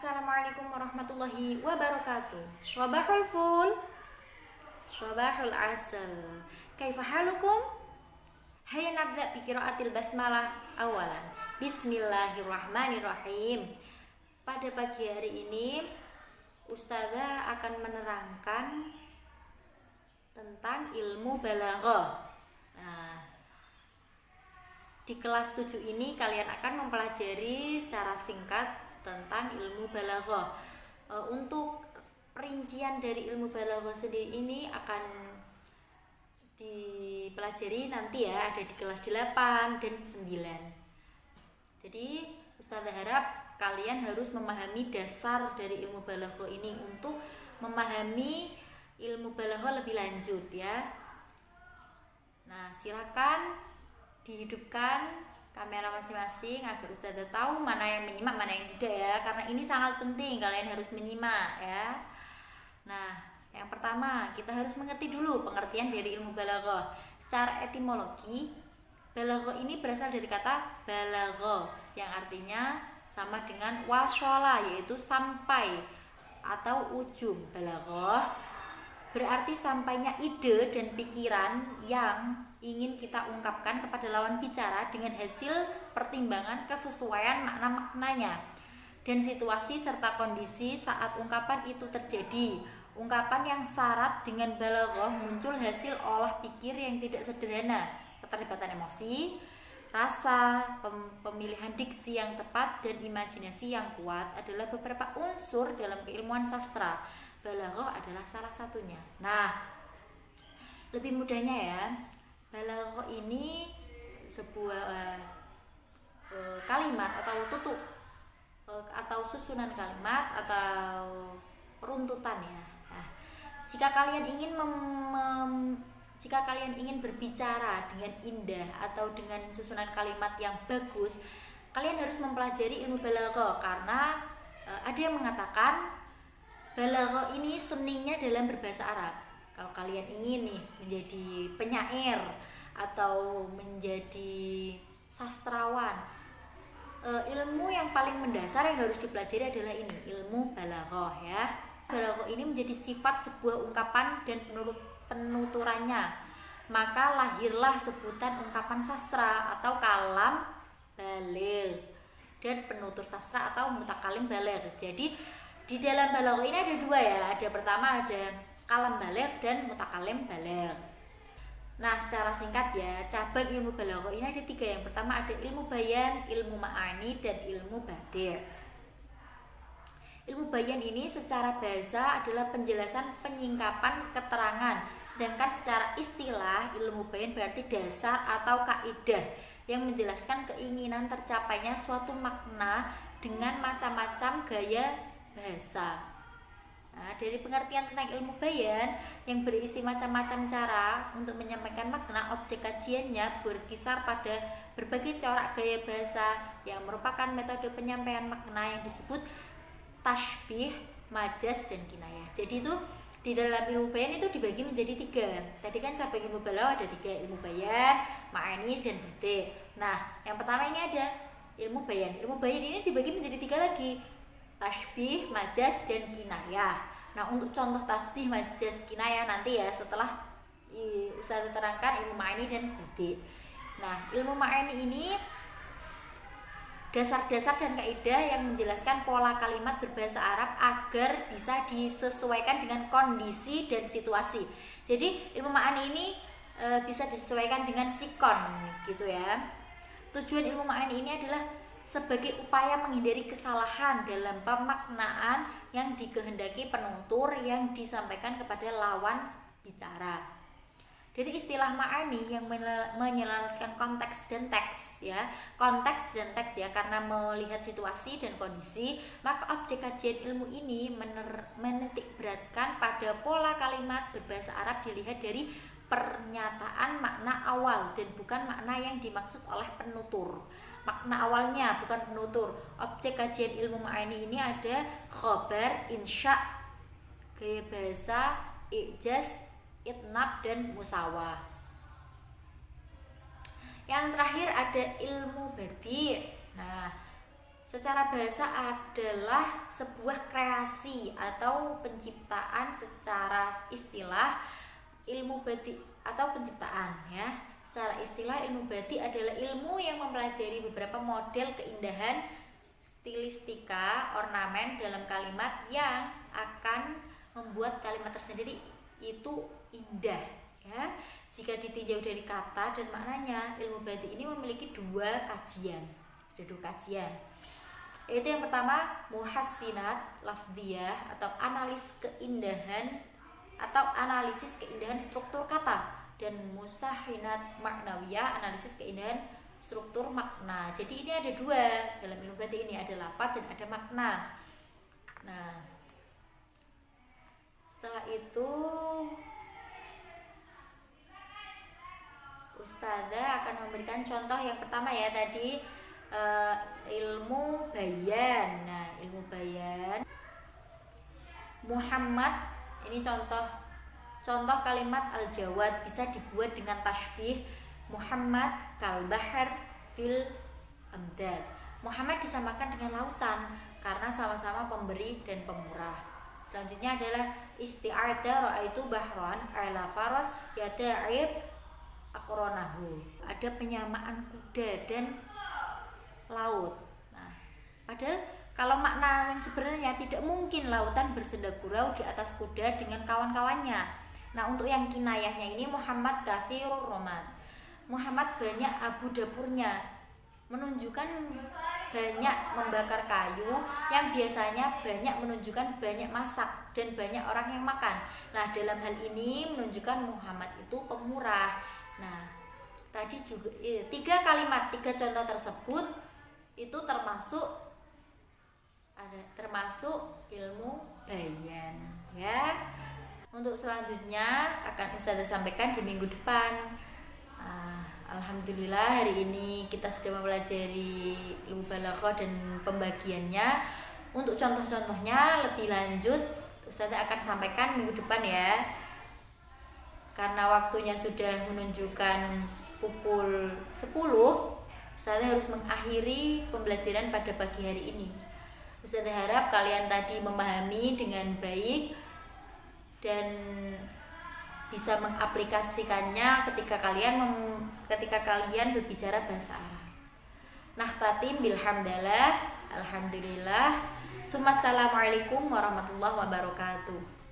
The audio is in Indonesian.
Assalamualaikum warahmatullahi wabarakatuh. Swabahul ful, swabahul asal. Kaifa halukum? Hayya nabda bi qiraatil basmalah awalan. Bismillahirrahmanirrahim. Pada pagi hari ini Ustazah akan menerangkan tentang ilmu balaghah. Nah, di kelas 7 ini kalian akan mempelajari secara singkat tentang ilmu balaghah. Untuk perincian dari ilmu balaghah sendiri ini akan dipelajari nanti ya, ada di kelas 8 dan 9. Jadi Ustazah harap kalian harus memahami dasar dari ilmu balaghah ini untuk memahami ilmu balaghah lebih lanjut ya. Nah, silakan dihidupkan kamera masing-masing agar Ustazah tahu mana yang menyimak, mana yang tidak ya, karena ini sangat penting, kalian harus menyimak ya. Nah, yang pertama kita harus mengerti dulu pengertian dari ilmu balaghah. Secara etimologi, balaghah ini berasal dari kata balagha yang artinya sama dengan washola, yaitu sampai atau ujung. Balaghah berarti sampainya ide dan pikiran yang ingin kita ungkapkan kepada lawan bicara dengan hasil pertimbangan kesesuaian makna-maknanya dan situasi serta kondisi saat ungkapan itu terjadi. Ungkapan yang syarat dengan balaghah muncul hasil olah pikir yang tidak sederhana, keterlibatan emosi, rasa, pemilihan diksi yang tepat, dan imajinasi yang kuat adalah beberapa unsur dalam keilmuan sastra. Balaghah adalah salah satunya. Nah, lebih mudahnya ya, balaghah ini sebuah kalimat atau tutuk atau susunan kalimat atau runtutan ya. Nah, jika kalian ingin berbicara dengan indah atau dengan susunan kalimat yang bagus, kalian harus mempelajari ilmu balaghah, karena ada yang mengatakan balaghah ini seninya dalam berbahasa Arab. Kalau kalian ingin nih menjadi penyair atau menjadi sastrawan, ilmu yang paling mendasar yang harus dipelajari adalah ini, ilmu balaghah ya. Balaghah ini menjadi sifat sebuah ungkapan dan penuturannya. Maka lahirlah sebutan ungkapan sastra atau kalam baligh dan penutur sastra atau mutakalim baligh. Jadi di dalam balaghah ini ada dua ya. Ada pertama ada kalam baligh dan mutakalim baligh. Nah, secara singkat ya, cabang ilmu balaghah ini ada 3. Yang pertama ada ilmu bayan, ilmu ma'ani, dan ilmu badi'. Ilmu bayan ini secara bahasa adalah penjelasan, penyingkapan, keterangan. Sedangkan secara istilah, ilmu bayan berarti dasar atau kaidah yang menjelaskan keinginan tercapainya suatu makna dengan macam-macam gaya bahasa. Nah, dari pengertian tentang ilmu bayan yang berisi macam-macam cara untuk menyampaikan makna, objek kajiannya berkisar pada berbagai corak gaya bahasa yang merupakan metode penyampaian makna yang disebut tashbih, majaz, dan kinayah. Jadi itu di dalam ilmu bayan itu dibagi menjadi 3. Tadi kan cabang ilmu balaghah ada 3, ilmu bayan, ma'ani, dan badi'. Nah, yang pertama ini ada ilmu bayan. Ilmu bayan ini dibagi menjadi 3 lagi, tasbih, majaz, dan kinayah. Nah, untuk contoh tasbih, majaz, kinayah nanti ya setelah Ustazah terangkan ilmu ma'ani dan badi'. Nah, ilmu ma'ani ini dasar-dasar dan kaidah yang menjelaskan pola kalimat berbahasa Arab agar bisa disesuaikan dengan kondisi dan situasi. Jadi ilmu ma'ani ini bisa disesuaikan dengan sikon gitu ya. Tujuan ilmu ma'ani ini adalah sebagai upaya menghindari kesalahan dalam pemaknaan yang dikehendaki penutur yang disampaikan kepada lawan bicara. Dari istilah ma'ani yang menyelaraskan konteks dan teks ya. Konteks dan teks ya, karena melihat situasi dan kondisi, maka objek kajian ilmu ini menitik beratkan pada pola kalimat berbahasa Arab dilihat dari pernyataan makna awal dan bukan makna yang dimaksud oleh penutur. Makna awalnya bukan penutur. Objek kajian ilmu ma'ani ini ada khobar, insya, gaya bahasa, ijaz, itnab, dan musawah. Yang terakhir ada ilmu badi'. Nah, secara bahasa adalah sebuah kreasi atau penciptaan secara istilah ilmu badi atau penciptaan ya. Secara istilah ilmu badi adalah ilmu yang mempelajari beberapa model keindahan stilistika ornamen dalam kalimat yang akan membuat kalimat tersendiri itu indah ya. Jika ditinjau dari kata dan maknanya, ilmu badi ini memiliki dua kajian. Ada dua kajian. Yaitu yang pertama muhassinat lafdhiyah atau analisis keindahan struktur kata, dan musahinat maknawiyah analisis keindahan struktur makna. Jadi ini ada dua dalam ilmu badi ini, ada lafaz dan ada makna. Nah, setelah itu Ustazah akan memberikan contoh yang pertama ya tadi ilmu bayan. Nah, ilmu bayan Muhammad ini contoh kalimat al-jawad bisa dibuat dengan tasbih Muhammad kal bahar fil amdad. Muhammad disamakan dengan lautan karena sama-sama pemberi dan pemurah. Selanjutnya adalah isti'ada ra'aitu bahran ala faras yada'ib aqronahu. Ada penyamaan kuda dan laut. Nah, padahal kalau makna yang sebenarnya tidak mungkin lautan bersenda gurau di atas kuda dengan kawan-kawannya. Nah, untuk yang kinayahnya ini Muhammad kathirur roman. Muhammad banyak abu dapurnya, menunjukkan banyak membakar kayu yang biasanya banyak menunjukkan banyak masak dan banyak orang yang makan. Nah, dalam hal ini menunjukkan Muhammad itu pemurah. Nah, tadi juga tiga contoh tersebut itu termasuk ilmu bayan ya. Untuk selanjutnya akan Ustazah sampaikan di minggu depan. Alhamdulillah hari ini kita sudah mempelajari ilmu balaghah dan pembagiannya. Untuk contoh-contohnya lebih lanjut Ustazah akan sampaikan minggu depan ya. Karena waktunya sudah menunjukkan pukul 10, Ustazah harus mengakhiri pembelajaran pada pagi hari ini. Ustazah harap kalian tadi memahami dengan baik dan bisa mengaplikasikannya ketika kalian berbicara bahasa Arab. Nakhtatim bilhamdalillah, alhamdulillah. Assalamualaikum warahmatullahi wabarakatuh.